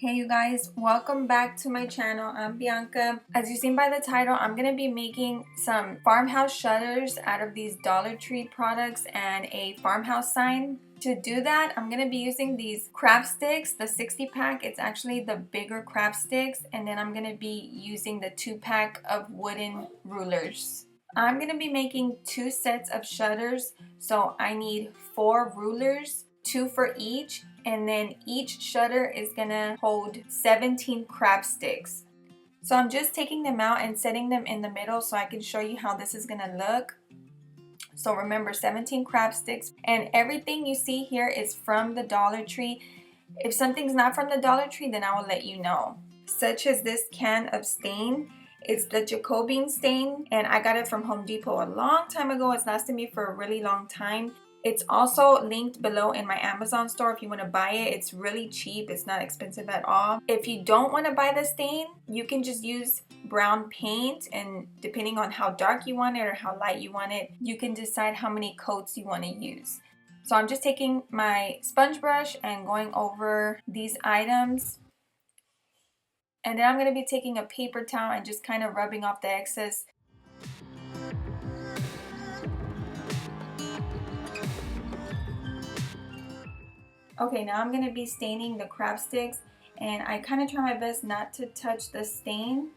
Hey you guys, welcome back to my channel. I'm Bianca. As you've seen by the title, I'm going to be making some farmhouse shutters out of these Dollar Tree products and a farmhouse sign. To do that, I'm going to be using these craft sticks, the 60 pack. It's actually the bigger craft sticks, and then I'm going to be using the 2-pack of wooden rulers. I'm going to be making 2 sets of shutters, so I need 4 rulers, 2 for each. And then each shutter is gonna hold 17 craft sticks. So I'm just taking them out and setting them in the middle so I can show you how this is gonna look. So remember, 17 craft sticks, and everything you see here is from the Dollar Tree. If something's not from the Dollar Tree, then I will let you know. Such as this can of stain. It's the Jacobean stain, and I got it from Home Depot a long time ago. It's lasted me for a really long time. It's also linked below in my Amazon store if you want to buy it. It's really cheap. It's not expensive at all. If you don't want to buy the stain, you can just use brown paint, and depending on how dark you want it or how light you want it, you can decide how many coats you want to use. So I'm just taking my sponge brush and going over these items. And then I'm going to be taking a paper towel and just kind of rubbing off the excess. Okay, now I'm going to be staining the craft sticks, and I kind of try my best not to touch the stain.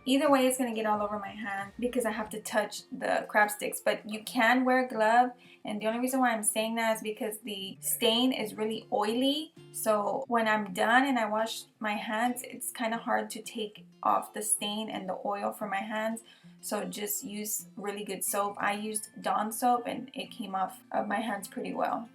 Either way, it's going to get all over my hand because I have to touch the craft sticks, but you can wear a glove, and the only reason why I'm saying that is because the stain is really oily. So when I'm done and I wash my hands, it's kind of hard to take off the stain and the oil from my hands. So just use really good soap. I used Dawn soap and it came off of my hands pretty well.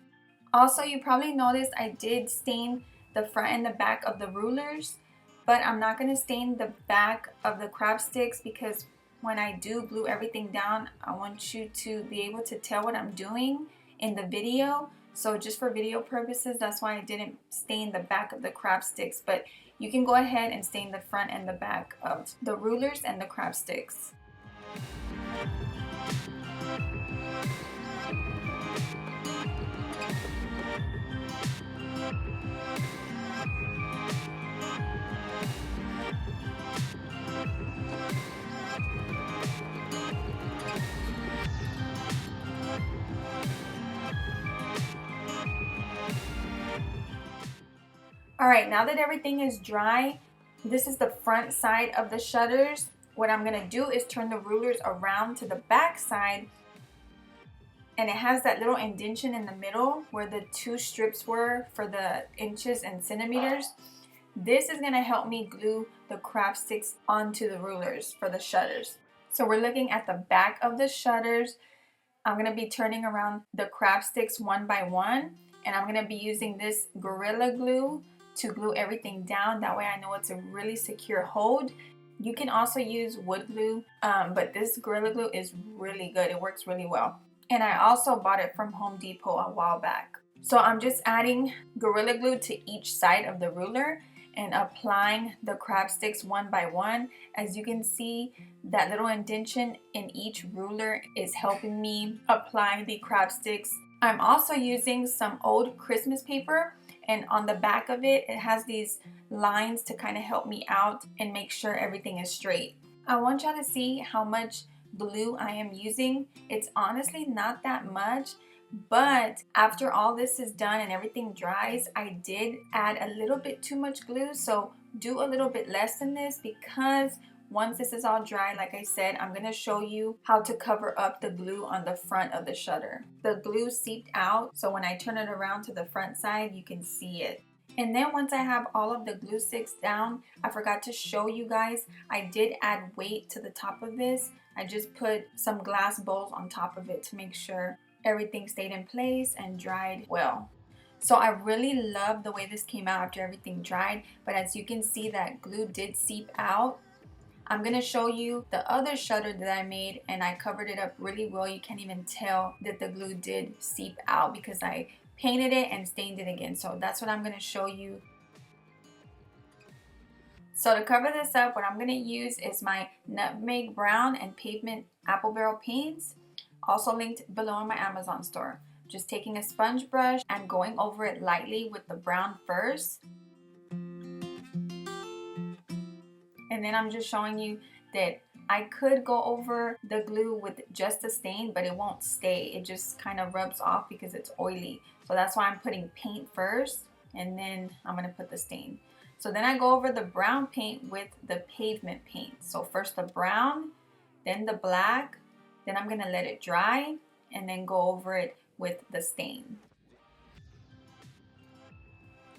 Also, you probably noticed I did stain the front and the back of the rulers, but I'm not going to stain the back of the craft sticks because when I do glue everything down, I want you to be able to tell what I'm doing in the video. So just for video purposes, that's why I didn't stain the back of the craft sticks, but you can go ahead and stain the front and the back of the rulers and the craft sticks. Alright, now that everything is dry, this is the front side of the shutters. What I'm going to do is turn the rulers around to the back side, and it has that little indentation in the middle where the 2 strips were for the inches and centimeters. This is going to help me glue the craft sticks onto the rulers for the shutters. So we're looking at the back of the shutters. I'm going to be turning around the craft sticks one by one, and I'm going to be using this Gorilla Glue to glue everything down. That way I know it's a really secure hold. You can also use wood glue, but this Gorilla Glue is really good. It works really well. And I also bought it from Home Depot a while back. So I'm just adding Gorilla Glue to each side of the ruler and applying the craft sticks one by one. As you can see, that little indentation in each ruler is helping me apply the craft sticks. I'm also using some old Christmas paper, and on the back of it, it has these lines to kind of help me out and make sure everything is straight. I want y'all to see how much glue I am using. It's honestly not that much, but after all this is done and everything dries, I did add a little bit too much glue. So do a little bit less than this, because once this is all dry, like I said, I'm going to show you how to cover up the glue on the front of the shutter. The glue seeped out, so when I turn it around to the front side, you can see it. And then once I have all of the glue sticks down, I forgot to show you guys, I did add weight to the top of this. I just put some glass bowls on top of it to make sure everything stayed in place and dried well. So I really love the way this came out after everything dried, but as you can see, that glue did seep out. I'm going to show you the other shutter that I made, and I covered it up really well. You can't even tell that the glue did seep out because I painted it and stained it again. So that's what I'm going to show you. So to cover this up, what I'm going to use is my Nutmeg Brown and Pavement Apple Barrel paints, also linked below in my Amazon store. Just taking a sponge brush and going over it lightly with the brown first. And then I'm just showing you that I could go over the glue with just a stain, but it won't stay. It just kind of rubs off because it's oily. So that's why I'm putting paint first, and then I'm gonna put the stain. So then I go over the brown paint with the pavement paint. So first the brown, then the black, then I'm gonna let it dry, and then go over it with the stain.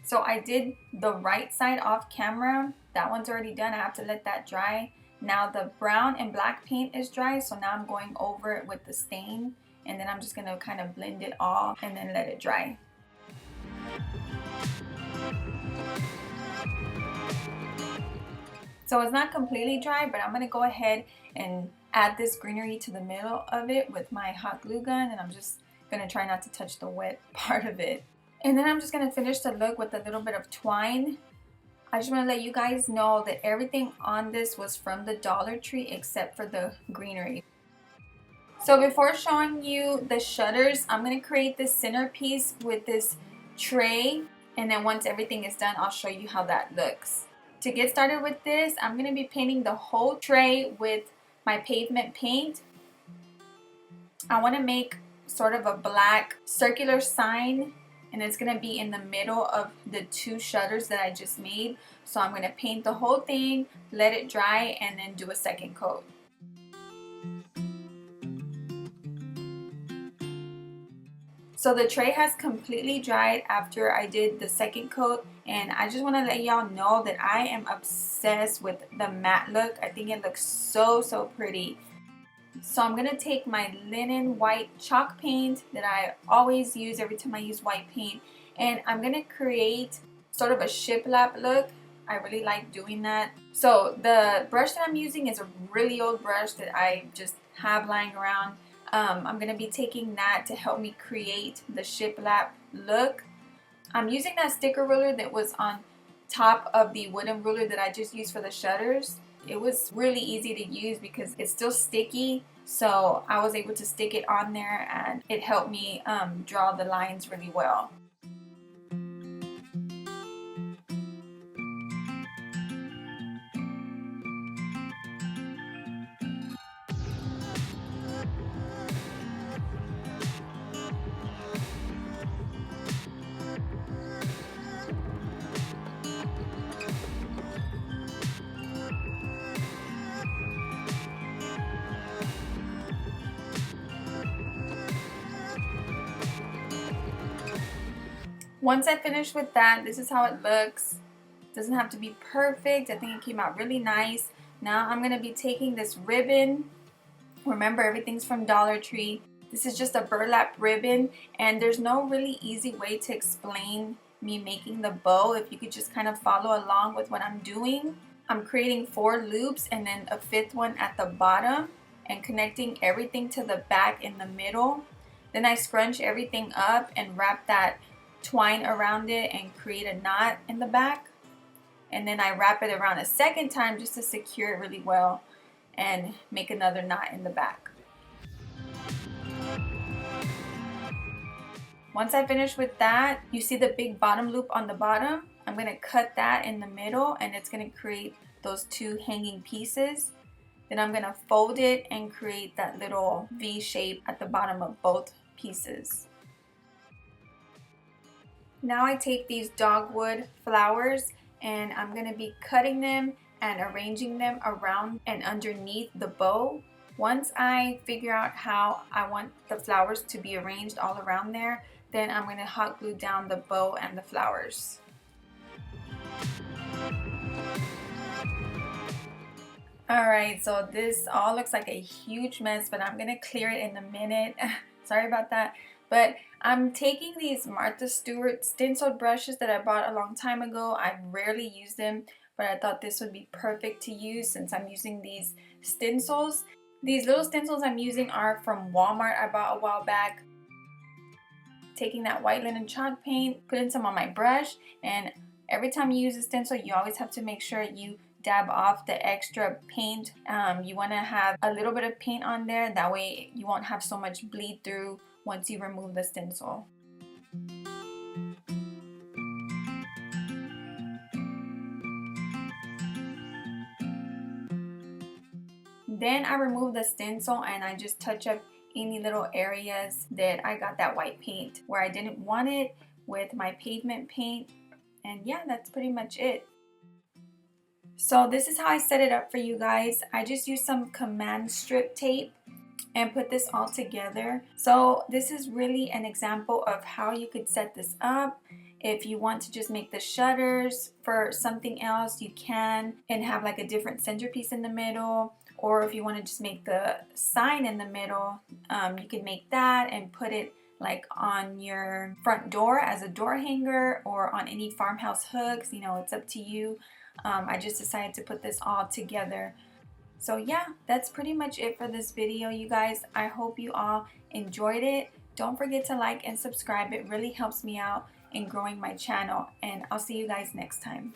So I did the right side off camera. That one's already done. I have to let that dry. Now the brown and black paint is dry, so now I'm going over it with the stain, and then I'm just gonna kind of blend it all and then let it dry. So it's not completely dry, but I'm gonna go ahead and add this greenery to the middle of it with my hot glue gun, and I'm just gonna try not to touch the wet part of it. And then I'm just gonna finish the look with a little bit of twine. I just want to let you guys know that everything on this was from the Dollar Tree except for the greenery. So before showing you the shutters, I'm going to create this centerpiece with this tray, and then once everything is done, I'll show you how that looks. To get started with this, I'm going to be painting the whole tray with my pavement paint. I want to make sort of a black circular sign, and it's going to be in the middle of the two shutters that I just made. So I'm going to paint the whole thing, let it dry, and then do a second coat. So the tray has completely dried after I did the second coat, and I just want to let y'all know that I am obsessed with the matte look. I think it looks so pretty. So I'm going to take my linen white chalk paint that I always use every time I use white paint, and I'm going to create sort of a shiplap look. I really like doing that. So the brush that I'm using is a really old brush that I just have lying around. I'm going to be taking that to help me create the shiplap look. I'm using that sticker ruler that was on top of the wooden ruler that I just used for the shutters. It was really easy to use because it's still sticky, so I was able to stick it on there, and it helped me draw the lines really well. Once I finish with that, this is how it looks. Doesn't have to be perfect. I think it came out really nice. Now I'm going to be taking this ribbon. Remember, everything's from Dollar Tree. This is just a burlap ribbon, and there's no really easy way to explain me making the bow. If you could just kind of follow along with what I'm doing. I'm creating 4 loops and then a 5th one at the bottom, and connecting everything to the back in the middle. Then I scrunch everything up and wrap that twine around it and create a knot in the back, and then I wrap it around a second time just to secure it really well and make another knot in the back. Once I finish with that, you see the big bottom loop on the bottom. I'm going to cut that in the middle, and it's going to create those 2 hanging pieces. Then I'm going to fold it and create that little V shape at the bottom of both pieces. Now I take these dogwood flowers, and I'm going to be cutting them and arranging them around and underneath the bow. Once I figure out how I want the flowers to be arranged all around there, then I'm going to hot glue down the bow and the flowers. Alright, so this all looks like a huge mess, but I'm going to clear it in a minute. Sorry about that. But I'm taking these Martha Stewart stenciled brushes that I bought a long time ago. I rarely use them, but I thought this would be perfect to use since I'm using these stencils. These little stencils I'm using are from Walmart. I bought a while back. Taking that white linen chalk paint, putting some on my brush, and every time you use a stencil, you always have to make sure you dab off the extra paint. You want to have a little bit of paint on there, that way you won't have so much bleed through once you remove the stencil. Then I remove the stencil and I just touch up any little areas that I got that white paint where I didn't want it with my pavement paint. And yeah, that's pretty much it. So this is how I set it up for you guys. I just used some command strip tape and put this all together. So this is really an example of how you could set this up. If you want to just make the shutters for something else, you can, and have like a different centerpiece in the middle. Or if you want to just make the sign in the middle, you can make that and put it like on your front door as a door hanger or on any farmhouse hooks. You know, it's up to you. I just decided to put this all together. So yeah, that's pretty much it for this video, you guys. I hope you all enjoyed it. Don't forget to like and subscribe. It really helps me out in growing my channel, and I'll see you guys next time.